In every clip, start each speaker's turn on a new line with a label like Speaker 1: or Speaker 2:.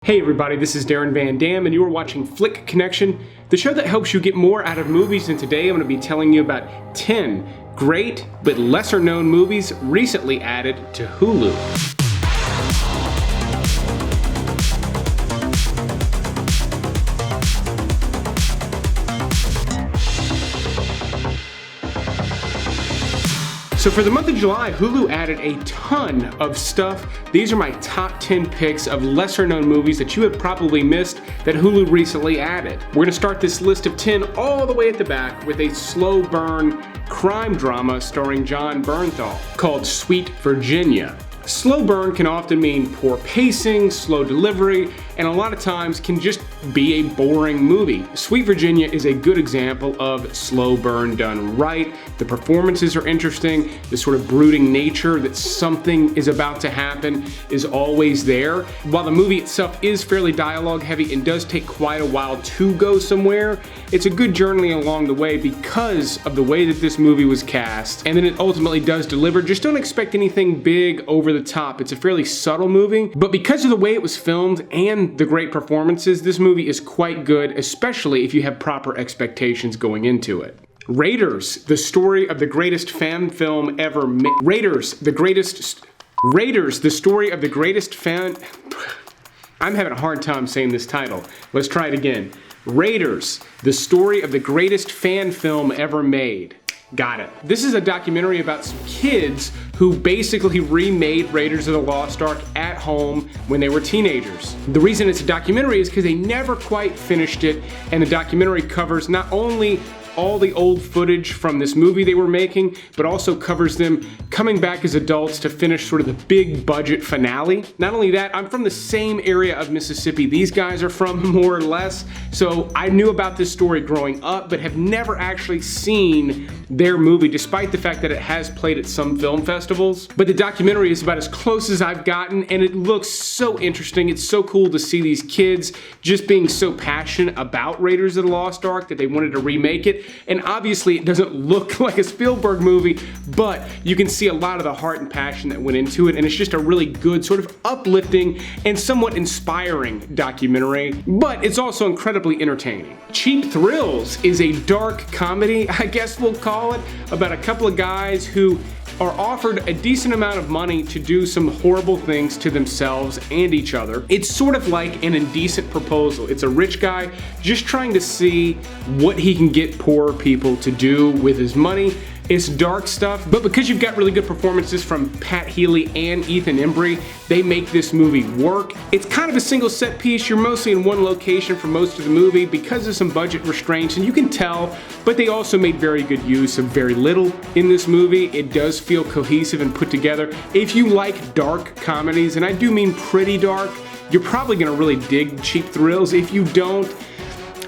Speaker 1: Hey everybody, this is Darren Van Dam and you are watching Flick Connection, the show that helps you get more out of movies, and today I'm going to be telling you about 10 great but lesser known movies recently added to Hulu. So for the month of July, Hulu added a ton of stuff. These are my top 10 picks of lesser known movies that you have probably missed that Hulu recently added. We're gonna start this list of 10 all the way at the back with a slow burn crime drama starring Jon Bernthal called Sweet Virginia. Slow burn can often mean poor pacing, slow delivery, and a lot of times can just be a boring movie. Sweet Virginia is a good example of slow burn done right. The performances are interesting. The sort of brooding nature that something is about to happen is always there. While the movie itself is fairly dialogue heavy and does take quite a while to go somewhere, it's a good journey along the way because of the way that this movie was cast, and then it ultimately does deliver. Just don't expect anything big over the top. It's a fairly subtle movie, but because of the way it was filmed and the great performances, this movie is quite good, especially if you have proper expectations going into it. Raiders, the story of the greatest fan film ever made. Raiders, the story of the greatest fan... I'm having a hard time saying this title. Let's try it again. Raiders, the story of the greatest fan film ever made. Got it. This is a documentary about some kids who basically remade Raiders of the Lost Ark at home when they were teenagers. The reason it's a documentary is because they never quite finished it, and the documentary covers not only all the old footage from this movie they were making, but also covers them coming back as adults to finish sort of the big budget finale. Not only that, I'm from the same area of Mississippi these guys are from, more or less, so I knew about this story growing up, but have never actually seen their movie, despite the fact that it has played at some film festivals. But the documentary is about as close as I've gotten, and it looks so interesting. It's so cool to see these kids just being so passionate about Raiders of the Lost Ark that they wanted to remake it. And obviously it doesn't look like a Spielberg movie, but you can see a lot of the heart and passion that went into it, and it's just a really good, sort of uplifting and somewhat inspiring documentary, but it's also incredibly entertaining. Cheap Thrills is a dark comedy, I guess we'll call it, about a couple of guys who are offered a decent amount of money to do some horrible things to themselves and each other. It's sort of like an indecent proposal. It's a rich guy just trying to see what he can get poor people to do with his money. It's dark stuff, but because you've got really good performances from Pat Healy and Ethan Embry, they make this movie work. It's kind of a single set piece. You're mostly in one location for most of the movie because of some budget restraints, and you can tell, but they also made very good use of very little in this movie. It does feel cohesive and put together. If you like dark comedies, and I do mean pretty dark, you're probably gonna really dig Cheap Thrills. If you don't,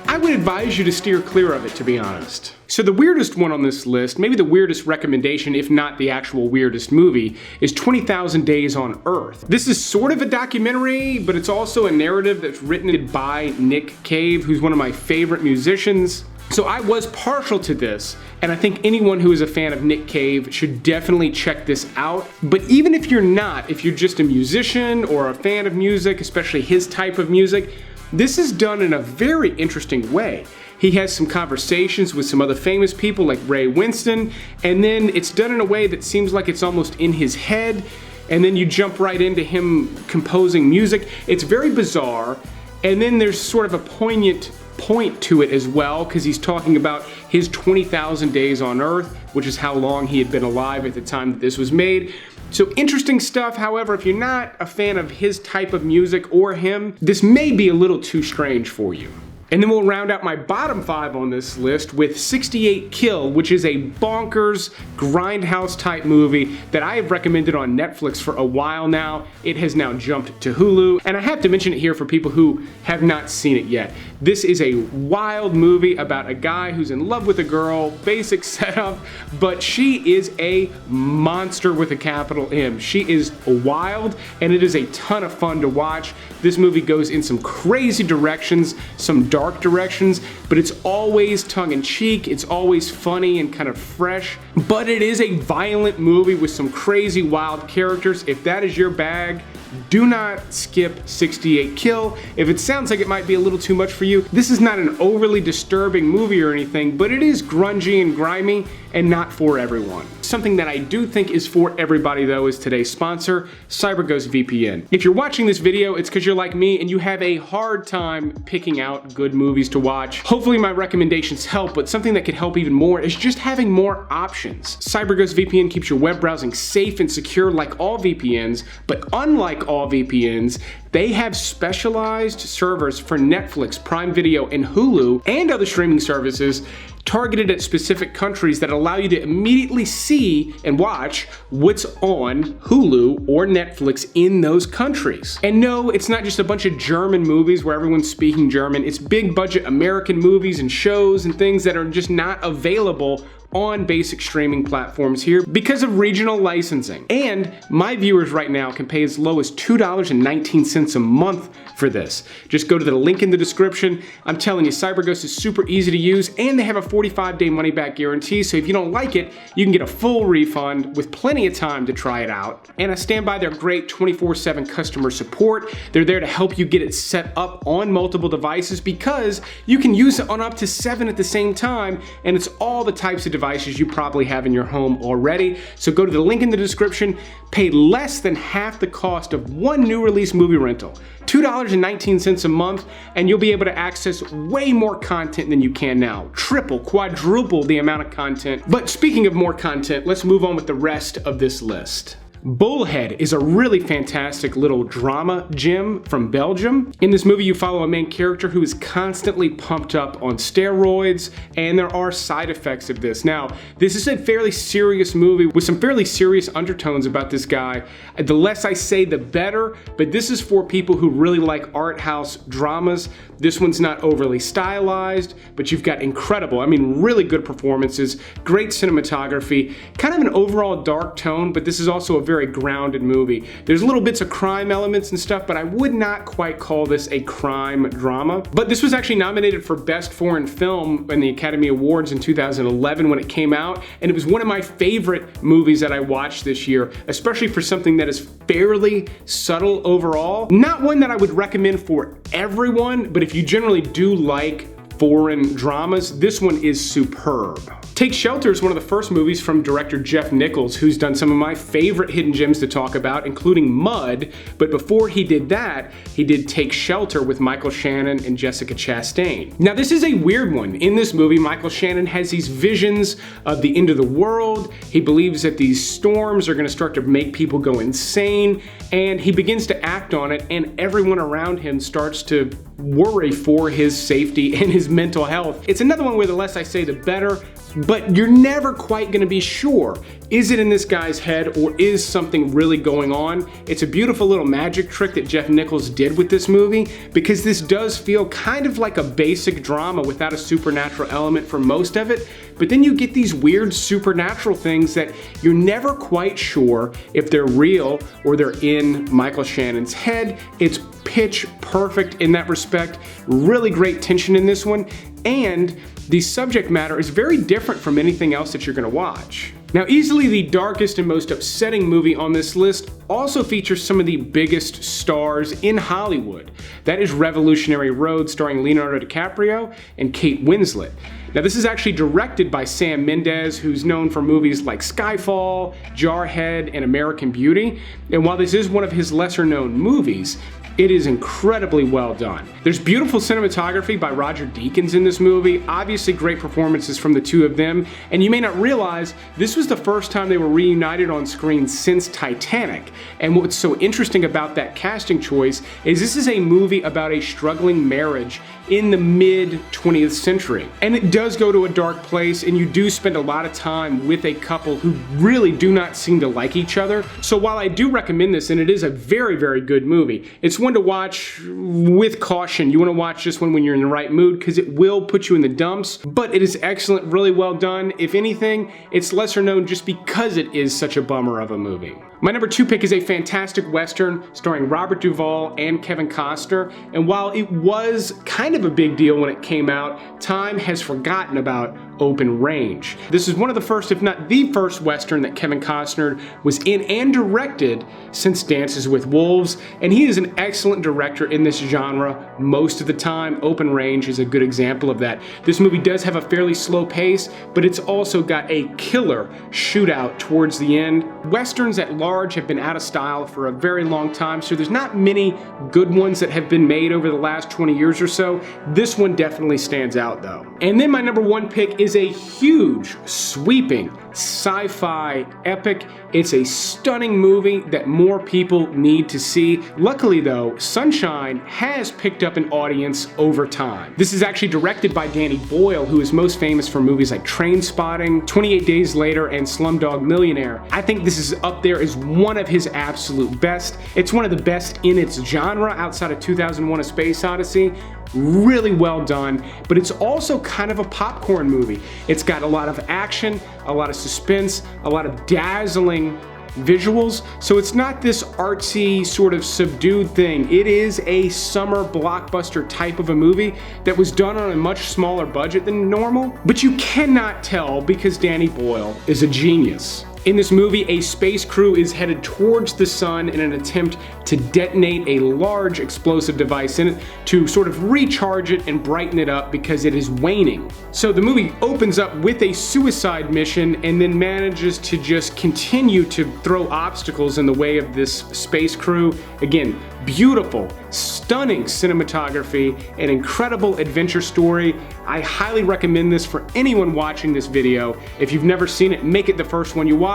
Speaker 1: I would advise you to steer clear of it, to be honest. So the weirdest one on this list, maybe the weirdest recommendation, if not the actual weirdest movie, is 20,000 Days on Earth. This is sort of a documentary, but it's also a narrative that's written by Nick Cave, who's one of my favorite musicians. So I was partial to this, and I think anyone who is a fan of Nick Cave should definitely check this out. But even if you're not, if you're just a musician or a fan of music, especially his type of music, this is done in a very interesting way. He has some conversations with some other famous people like Ray Winston, and then it's done in a way that seems like it's almost in his head, and then you jump right into him composing music. It's very bizarre, and then there's sort of a poignant point to it as well, because he's talking about his 20,000 days on Earth, which is how long he had been alive at the time that this was made. So interesting stuff. However, if you're not a fan of his type of music or him, this may be a little too strange for you. And then we'll round out my bottom 5 on this list with 68 Kill, which is a bonkers, grindhouse type movie that I have recommended on Netflix for a while now. It has now jumped to Hulu, and I have to mention it here for people who have not seen it yet. This is a wild movie about a guy who's in love with a girl, basic setup, but she is a monster with a capital M. She is wild, and it is a ton of fun to watch. This movie goes in some crazy directions, some dark directions, but it's always tongue-in-cheek, it's always funny and kind of fresh, but it is a violent movie with some crazy wild characters. If that is your bag, do not skip 68 Kill. If it sounds like it might be a little too much for you, this is not an overly disturbing movie or anything, but it is grungy and grimy and not for everyone. Something that I do think is for everybody though is today's sponsor, CyberGhost VPN. If you're watching this video, it's because you're like me and you have a hard time picking out good movies to watch. Hopefully my recommendations help, but something that could help even more is just having more options. CyberGhost VPN keeps your web browsing safe and secure like all VPNs, but unlike all VPNs, they have specialized servers for Netflix, Prime Video, and Hulu, and other streaming services targeted at specific countries that allow you to immediately see and watch what's on Hulu or Netflix in those countries. And no, it's not just a bunch of German movies where everyone's speaking German. It's big budget American movies and shows and things that are just not available on basic streaming platforms here because of regional licensing. And my viewers right now can pay as low as $2.19 a month for this. Just go to the link in the description. I'm telling you, CyberGhost is super easy to use and they have a 45-day money-back guarantee, so if you don't like it, you can get a full refund with plenty of time to try it out. And I stand by their great 24/7 customer support. They're there to help you get it set up on multiple devices because you can use it on up to 7 at the same time, and it's all the types of devices you probably have in your home already. So go to the link in the description, pay less than half the cost of one new release movie rental, $2.19 a month, and you'll be able to access way more content than you can now. Triple, quadruple the amount of content. But speaking of more content, let's move on with the rest of this list. Bullhead is a really fantastic little drama gem from Belgium. In this movie, you follow a main character who is constantly pumped up on steroids, and there are side effects of this. Now, this is a fairly serious movie with some fairly serious undertones about this guy. The less I say, the better, but this is for people who really like art house dramas. This one's not overly stylized, but you've got incredible, I mean, really good performances, great cinematography, kind of an overall dark tone, but this is also a very grounded movie. There's little bits of crime elements and stuff, but I would not quite call this a crime drama. But this was actually nominated for Best Foreign Film in the Academy Awards in 2011 when it came out, and it was one of my favorite movies that I watched this year, especially for something that is fairly subtle overall. Not one that I would recommend for everyone, but if you generally do like foreign dramas, this one is superb. Take Shelter is one of the first movies from director Jeff Nichols, who's done some of my favorite hidden gems to talk about, including Mud, but before he did that, he did Take Shelter with Michael Shannon and Jessica Chastain. Now this is a weird one. In this movie, Michael Shannon has these visions of the end of the world. He believes that these storms are gonna start to make people go insane, and he begins to act on it, and everyone around him starts to worry for his safety and his mental health. It's another one where the less I say, the better, but you're never quite gonna be sure. Is it in this guy's head or is something really going on? It's a beautiful little magic trick that Jeff Nichols did with this movie, because this does feel kind of like a basic drama without a supernatural element for most of it, but then you get these weird supernatural things that you're never quite sure if they're real or they're in Michael Shannon's head. It's pitch perfect in that respect. Really great tension in this one, and the subject matter is very different from anything else that you're gonna watch. Now, easily the darkest and most upsetting movie on this list also features some of the biggest stars in Hollywood. That is Revolutionary Road, starring Leonardo DiCaprio and Kate Winslet. Now, this is actually directed by Sam Mendes, who's known for movies like Skyfall, Jarhead, and American Beauty. And while this is one of his lesser-known movies, it is incredibly well done. There's beautiful cinematography by Roger Deakins in this movie, obviously great performances from the two of them, and you may not realize this was the first time they were reunited on screen since Titanic. And what's so interesting about that casting choice is this is a movie about a struggling marriage in the mid-20th century. And it does go to a dark place, and you do spend a lot of time with a couple who really do not seem to like each other. So while I do recommend this, and it is a very, very good movie, it's one to watch with caution. You want to watch this one when you're in the right mood, because it will put you in the dumps, but it is excellent, really well done. If anything, it's lesser known just because it is such a bummer of a movie. My number 2 pick is a fantastic Western starring Robert Duvall and Kevin Costner, and while it was kind of a big deal when it came out, time has forgotten about Open Range. This is one of the first, if not the first, Western that Kevin Costner was in and directed since Dances with Wolves, and he is an excellent director in this genre most of the time. Open Range is a good example of that. This movie does have a fairly slow pace, but it's also got a killer shootout towards the end. Westerns at large have been out of style for a very long time, so there's not many good ones that have been made over the last 20 years or so. This one definitely stands out though. And then my number one pick is a huge, sweeping sci-fi epic. It's a stunning movie that more people need to see. Luckily though, Sunshine has picked up an audience over time. This is actually directed by Danny Boyle, who is most famous for movies like Trainspotting, 28 Days Later, and Slumdog Millionaire. I think this is up there as one of his absolute best. It's one of the best in its genre outside of 2001: A Space Odyssey. Really well done, but it's also kind of a popcorn movie. It's got a lot of action, a lot of suspense, a lot of dazzling visuals, so it's not this artsy sort of subdued thing. It is a summer blockbuster type of a movie that was done on a much smaller budget than normal, but you cannot tell because Danny Boyle is a genius. In this movie, a space crew is headed towards the sun in an attempt to detonate a large explosive device in it to sort of recharge it and brighten it up because it is waning. So the movie opens up with a suicide mission and then manages to just continue to throw obstacles in the way of this space crew. Again, beautiful, stunning cinematography, an incredible adventure story. I highly recommend this for anyone watching this video. If you've never seen it, make it the first one you watch.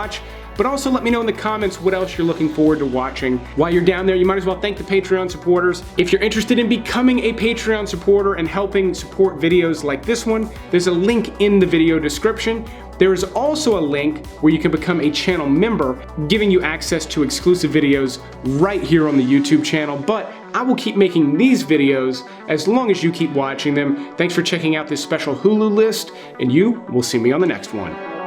Speaker 1: But also let me know in the comments what else you're looking forward to watching. While you're down there, you might as well thank the Patreon supporters. If you're interested in becoming a Patreon supporter and helping support videos like this one, there's a link in the video description. There is also a link where you can become a channel member, giving you access to exclusive videos right here on the YouTube channel. But I will keep making these videos as long as you keep watching them. Thanks for checking out this special Hulu list, and you will see me on the next one.